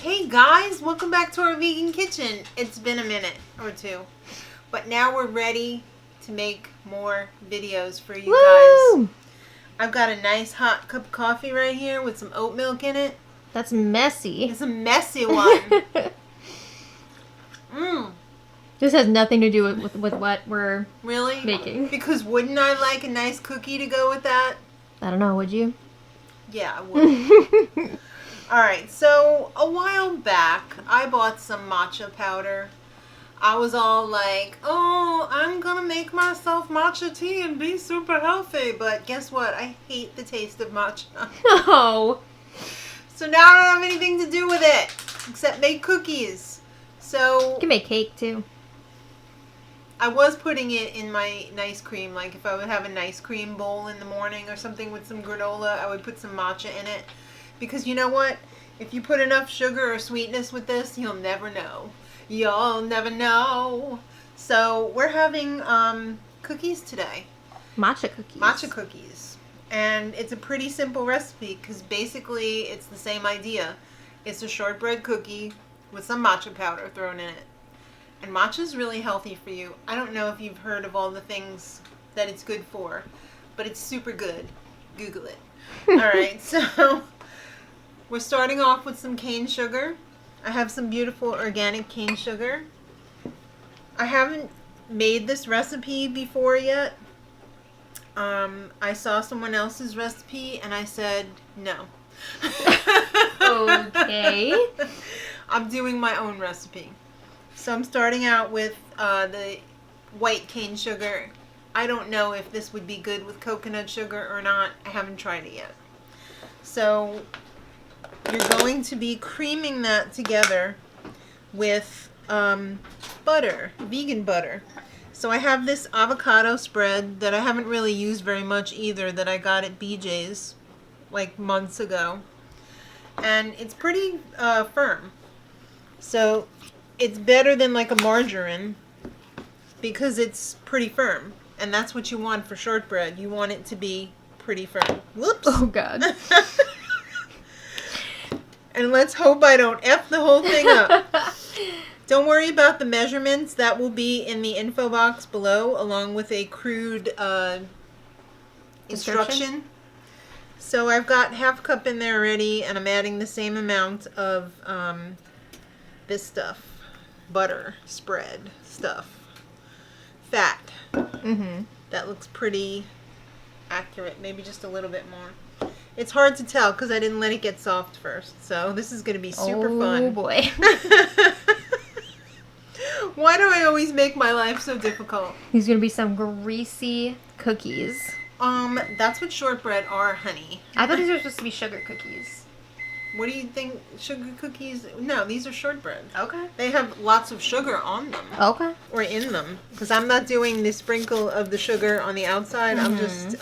Hey guys, welcome back to our vegan kitchen. It's been a minute or two, but now we're ready to make more videos for you Woo! guys. I've got a nice hot cup of coffee right here with some oat milk in it. That's messy. It's a messy one. This has nothing to do with what we're Really? making. Because wouldn't I like a nice cookie to go with that? I don't know, would you? Yeah, I would. Alright, so a while back, I bought some matcha powder. I was all like, oh, I'm gonna make myself matcha tea and be super healthy. But guess what? I hate the taste of matcha. No. So now I don't have anything to do with it except make cookies. So You can make cake too. I was putting it in my nice cream. Like if I would have a nice cream bowl in the morning or something with some granola, I would put some matcha in it. Because you know what? If you put enough sugar or sweetness with this, you'll never know. You'll never know. So we're having cookies today. Matcha cookies. Matcha cookies. And it's a pretty simple recipe because basically it's the same idea. It's a shortbread cookie with some matcha powder thrown in it. And matcha is really healthy for you. I don't know if you've heard of all the things that it's good for, but it's super good. Google it. All right, so we're starting off with some cane sugar. I have some beautiful organic cane sugar. I haven't made this recipe before yet. I saw someone else's recipe and I said no. Okay. I'm doing my own recipe. So I'm starting out with the white cane sugar. I don't know if this would be good with coconut sugar or not. I haven't tried it yet. So you're going to be creaming that together with butter, vegan butter. So I have this avocado spread that I haven't really used very much either that I got at BJ's like months ago. And it's pretty firm. So it's better than like a margarine because it's pretty firm. And that's what you want for shortbread. You want it to be pretty firm. Whoops. Oh, God. And let's hope I don't F the whole thing up. Don't worry about the measurements. That will be in the info box below along with a crude instruction. So I've got half a cup in there already and I'm adding the same amount of this stuff. Butter spread stuff. Fat. Mm-hmm. That looks pretty accurate. Maybe just a little bit more. It's hard to tell because I didn't let it get soft first. So this is going to be super fun. Oh, boy. Why do I always make my life so difficult? These are going to be some greasy cookies. That's what shortbread are, honey. I thought these were supposed to be sugar cookies. What do you think? Sugar cookies? No, these are shortbread. Okay. They have lots of sugar on them. Okay. Or in them. Because I'm not doing the sprinkle of the sugar on the outside. I'm just,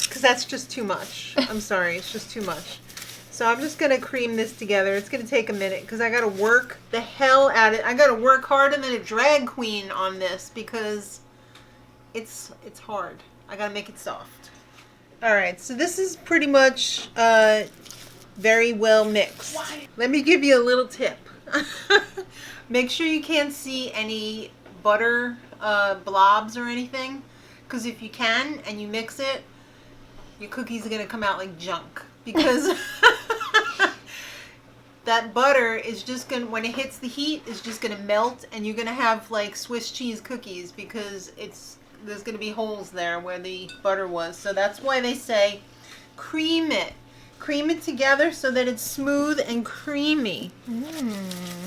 because that's just too much. I'm sorry, it's just too much. So I'm just going to cream this together. It's going to take a minute because I got to work the hell at it. I got to work harder than a drag queen on this because it's hard. I got to make it soft. All right, so this is pretty much very well mixed. Why? Let me give you a little tip. Make sure you can't see any butter blobs or anything, because if you can and you mix it, your cookies are going to come out like junk because that butter is just going to, when it hits the heat, it's just going to melt and you're going to have like Swiss cheese cookies because there's going to be holes there where the butter was. So that's why they say cream it. Cream it together so that it's smooth and creamy.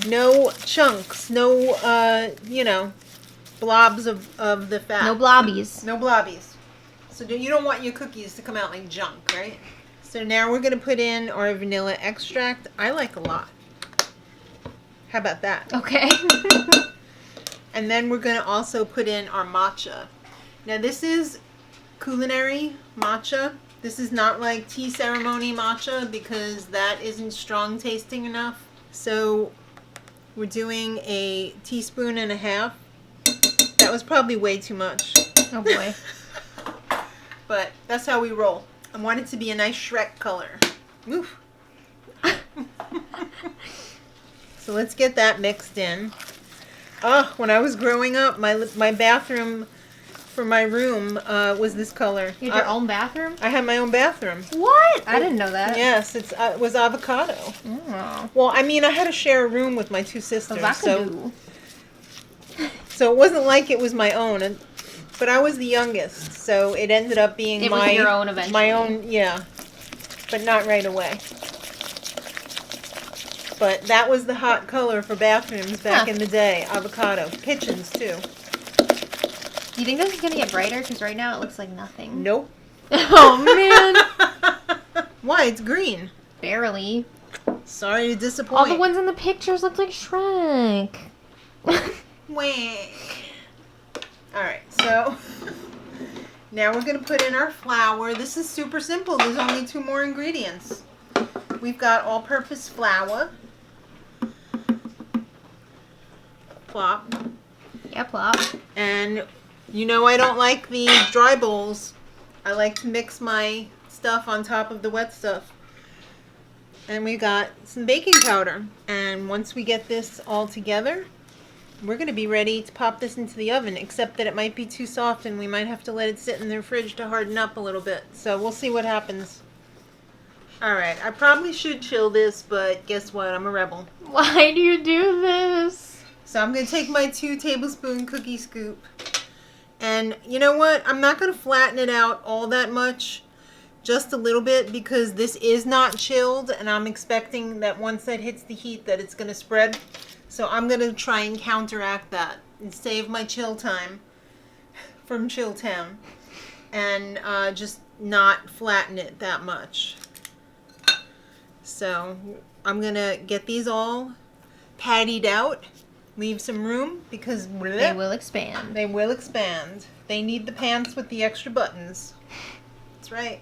No chunks, no, blobs of the fat. No blobbies. No blobbies. So you don't want your cookies to come out like junk, right? So now we're going to put in our vanilla extract. I like a lot. How about that? Okay. And then we're going to also put in our matcha. Now this is culinary matcha. This is not like tea ceremony matcha because that isn't strong tasting enough. So we're doing a teaspoon and a half. That was probably way too much. Oh boy. But that's how we roll. I want it to be a nice Shrek color. Oof. So let's get that mixed in. Oh, when I was growing up, my bathroom for my room was this color. You had your own bathroom? I had my own bathroom. What? I didn't know that. Yes, it was avocado. Oh. Well, I mean, I had to share a room with my two sisters, Avocado. so it wasn't like it was my own, but I was the youngest, so it ended up being It was your own eventually. My own, yeah, but not right away. But that was the hot color for bathrooms back in the day, avocado. Kitchens, too. Do you think this is going to get brighter? Because right now it looks like nothing. Nope. Oh, man. Why? It's green. Barely. Sorry to disappoint. All the ones in the pictures look like Shrek. Wink. Alright, so now we're going to put in our flour. This is super simple. There's only 2 more ingredients. We've got all-purpose flour. Plop. Yeah, plop. And you know I don't like the dry bowls. I like to mix my stuff on top of the wet stuff. And we got some baking powder. And once we get this all together, we're going to be ready to pop this into the oven, except that it might be too soft and we might have to let it sit in the fridge to harden up a little bit. So we'll see what happens. Alright, I probably should chill this, but guess what? I'm a rebel. Why do you do this? So I'm going to take my 2 tablespoon cookie scoop. And you know what? I'm not going to flatten it out all that much. Just a little bit, because this is not chilled. And I'm expecting that once that hits the heat that it's going to spread. So I'm going to try and counteract that. And save my chill time from Chill Town. And just not flatten it that much. So I'm going to get these all pattied out. Leave some room because they will expand. They will expand. They need the pants with the extra buttons. That's right.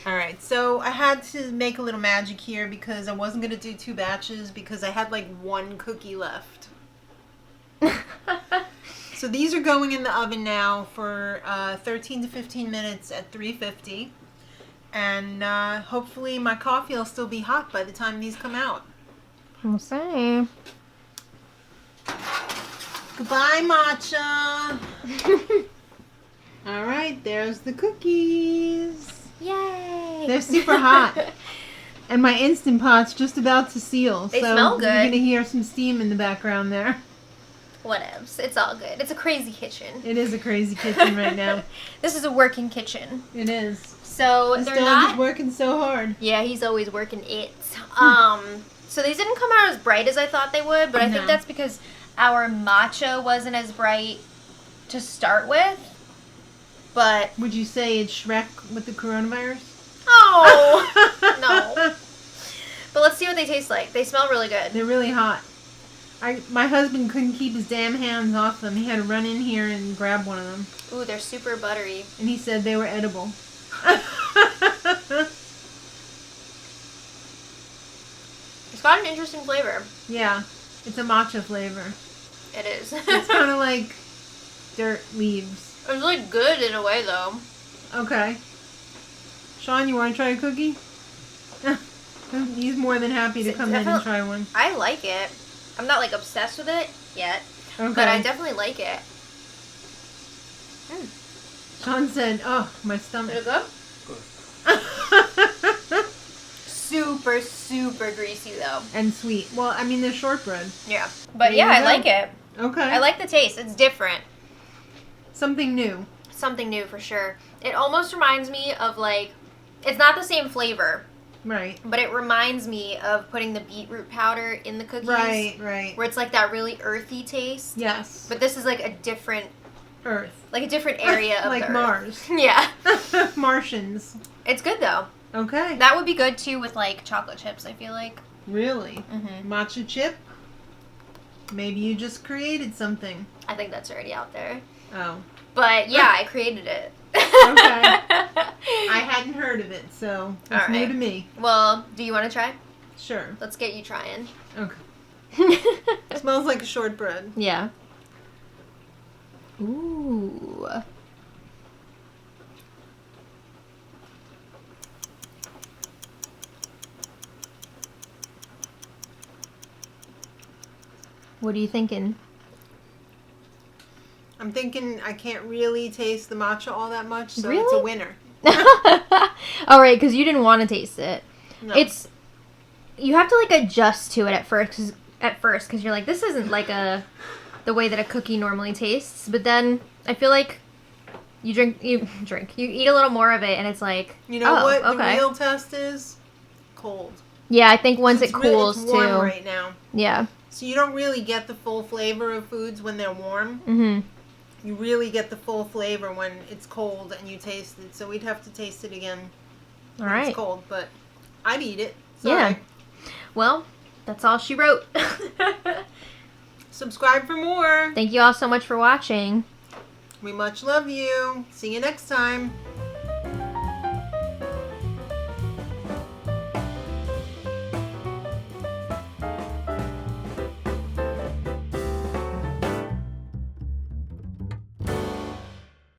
Alright, so I had to make a little magic here because I wasn't going to do 2 batches because I had like 1 cookie left. So these are going in the oven now for 13 to 15 minutes at 350. And hopefully my coffee will still be hot by the time these come out. We'll see. Goodbye, Matcha. All right, there's the cookies. Yay! They're super hot. And my Instant Pot's just about to seal. They so smell good. You're going to hear some steam in the background there. Whatevs. It's all good. It's a crazy kitchen. It is a crazy kitchen right now. This is a working kitchen. It is. So this they're dog not... is working so hard. Yeah, he's always working it. So these didn't come out as bright as I thought they would, but I think that's because our matcha wasn't as bright to start with. But would you say it's Shrek with the coronavirus? Oh no. But let's see what they taste like. They smell really good. They're really hot. My husband couldn't keep his damn hands off them. He had to run in here and grab one of them. Ooh, they're super buttery. And he said they were edible. It's got an interesting flavor. Yeah, it's a matcha flavor. It is. It's kind of like dirt leaves. It's really good in a way, though. Okay. Sean, you want to try a cookie? He's more than happy to come in and try one. I like it. I'm not, like, obsessed with it yet. Okay. But I definitely like it. Sean said, oh, my stomach. Is it good? Super, super greasy, though. And sweet. Well, I mean, they're shortbread. Yeah. But yeah, I like it. Okay. I like the taste. It's different. Something new. Something new, for sure. It almost reminds me of, like, it's not the same flavor. Right. But it reminds me of putting the beetroot powder in the cookies. Right, right. Where it's like that really earthy taste. Yes. But this is like a different... Earth. Like a different area of like the Mars. Earth. Yeah. Martians. It's good, though. Okay. That would be good, too, with, like, chocolate chips, I feel like. Really? Mm-hmm. Matcha chip? Maybe you just created something. I think that's already out there. Oh. But, yeah, I created it. Okay. I hadn't heard of it, so it's new to me. Well, do you want to try? Sure. Let's get you trying. Okay. Smells like a shortbread. Yeah. Ooh. What are you thinking? I'm thinking I can't really taste the matcha all that much, so Really? it's a winner. All right, because you didn't want to taste it. No. You have to like adjust to it at first, because you're like, this isn't like the way that a cookie normally tastes. But then I feel like you eat a little more of it, and it's like, you know what okay. the real test is? Cold. Yeah, I think once it cools it's warm too. right now. Yeah. So you don't really get the full flavor of foods when they're warm. Mhm. You really get the full flavor when it's cold and you taste it. So we'd have to taste it again when it's cold. But I'd eat it. Yeah. Well, that's all she wrote. Subscribe for more. Thank you all so much for watching. We much love you. See you next time.